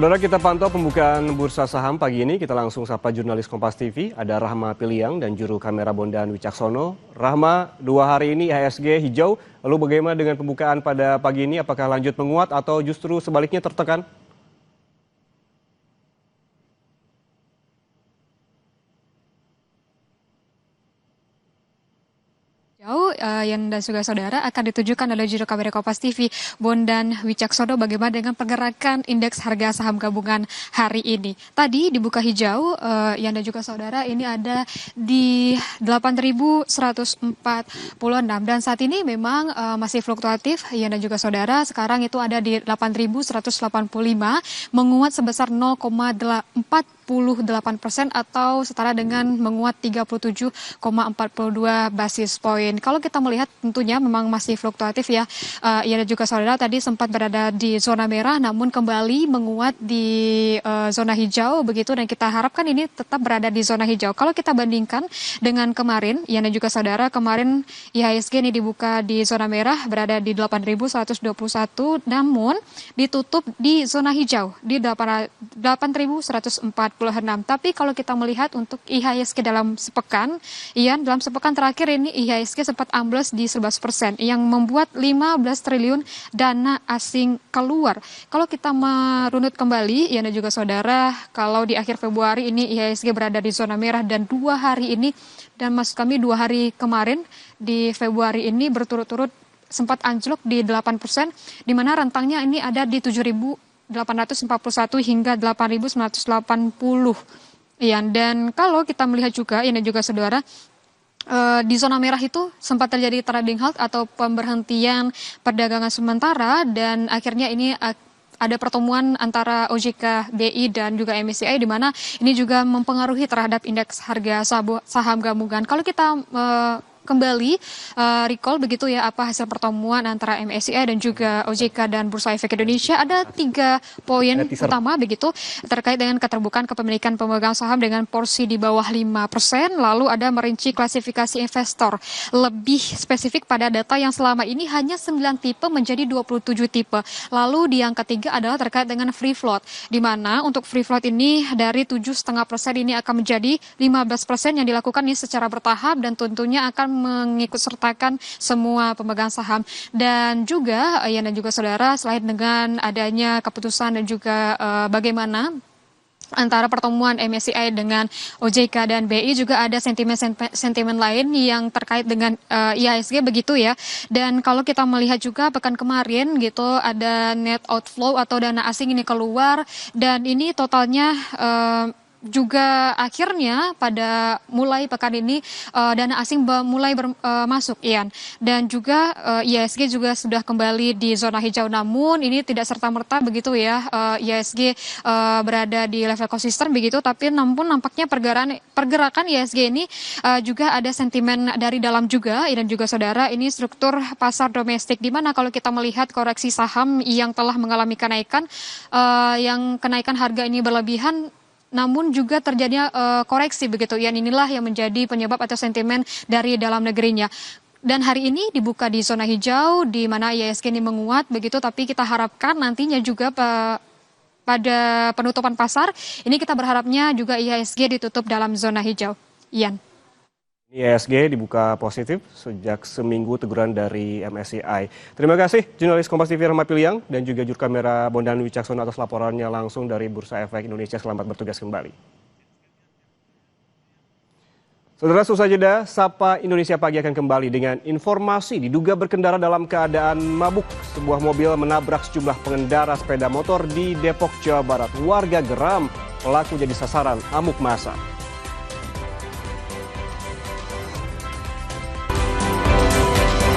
Saudara, kita pantau pembukaan bursa saham pagi ini. Kita langsung sapa jurnalis Kompas TV, ada Rahma Piliang dan juru kamera Bondan Wicaksono. Rahma, 2 hari ini IHSG hijau, lalu bagaimana dengan pembukaan pada pagi ini? Apakah lanjut menguat atau justru sebaliknya tertekan? Yang dan juga saudara akan ditujukan oleh juru kamera Kompas TV Bondan Wicaksono bagaimana dengan pergerakan indeks harga saham gabungan hari ini. Tadi dibuka hijau, yang dan juga saudara ini ada di 8.146 dan saat ini memang masih fluktuatif yang dan juga saudara. Sekarang itu ada di 8.185 menguat sebesar 0,48% atau setara dengan menguat 37,42 basis poin. Kalau kita melihat tentunya memang masih fluktuatif ya. Dan juga saudara tadi sempat berada di zona merah namun kembali menguat di zona hijau begitu, dan kita harapkan ini tetap berada di zona hijau. Kalau kita bandingkan dengan kemarin, dan juga saudara, kemarin IHSG ini dibuka di zona merah berada di 8.121 namun ditutup di zona hijau di 8.146. Tapi kalau kita melihat untuk IHSG dalam sepekan, dalam sepekan terakhir ini IHSG sempat ambles di 11% yang membuat 15 triliun dana asing keluar. Kalau kita merunut kembali, dan juga saudara, kalau di akhir Februari ini IHSG berada di zona merah dan 2 hari ini, dan maksud kami 2 hari kemarin di Februari ini berturut-turut sempat anjlok di 8%, di mana rentangnya ini ada di 7.841 hingga 8.980. Dan kalau kita melihat juga, dan juga saudara, di zona merah itu sempat terjadi trading halt atau pemberhentian perdagangan sementara, dan akhirnya ini ada pertemuan antara OJK, BI dan juga MSCI di mana ini juga mempengaruhi terhadap indeks harga saham gabungan. Kalau kita kembali recall begitu ya apa hasil pertemuan antara MSCI dan juga OJK dan Bursa Efek Indonesia, ada 3 poin utama begitu terkait dengan keterbukaan kepemilikan pemegang saham dengan porsi di bawah 5%, lalu ada merinci klasifikasi investor lebih spesifik pada data yang selama ini hanya 9 tipe menjadi 27 tipe. Lalu di yang ketiga adalah terkait dengan free float, di mana untuk free float ini dari 7,5% ini akan menjadi 15% yang dilakukan ini secara bertahap dan tentunya akan mengikut sertakan semua pemegang saham. Dan juga dan juga saudara, selain dengan adanya keputusan dan juga bagaimana antara pertemuan MSCI dengan OJK dan BI, juga ada sentimen lain yang terkait dengan IHSG begitu ya. Dan kalau kita melihat juga pekan kemarin gitu ada net outflow atau dana asing ini keluar, dan ini totalnya juga akhirnya pada mulai pekan ini dana asing mulai masuk, dan juga IHSG juga sudah kembali di zona hijau, namun ini tidak serta-merta begitu ya IHSG berada di level konsisten begitu, tapi namun nampaknya pergerakan IHSG ini juga ada sentimen dari dalam juga, dan juga saudara, ini struktur pasar domestik di mana kalau kita melihat koreksi saham yang telah mengalami kenaikan, yang kenaikan harga ini berlebihan namun juga terjadinya koreksi begitu, inilah yang menjadi penyebab atau sentimen dari dalam negerinya. Dan hari ini dibuka di zona hijau di mana IHSG ini menguat begitu, tapi kita harapkan nantinya juga pada penutupan pasar ini kita berharapnya juga IHSG ditutup dalam zona hijau. IHSG dibuka positif sejak seminggu teguran dari MSCI. Terima kasih jurnalis Kompas TV Rahma Piliang dan juga juru kamera Bondan Wicaksono atas laporannya langsung dari Bursa Efek Indonesia. Selamat bertugas kembali. Saudara, selesai jeda, Sapa Indonesia Pagi akan kembali dengan informasi diduga berkendara dalam keadaan mabuk. Sebuah mobil menabrak sejumlah pengendara sepeda motor di Depok, Jawa Barat. Warga geram, pelaku jadi sasaran amuk massa.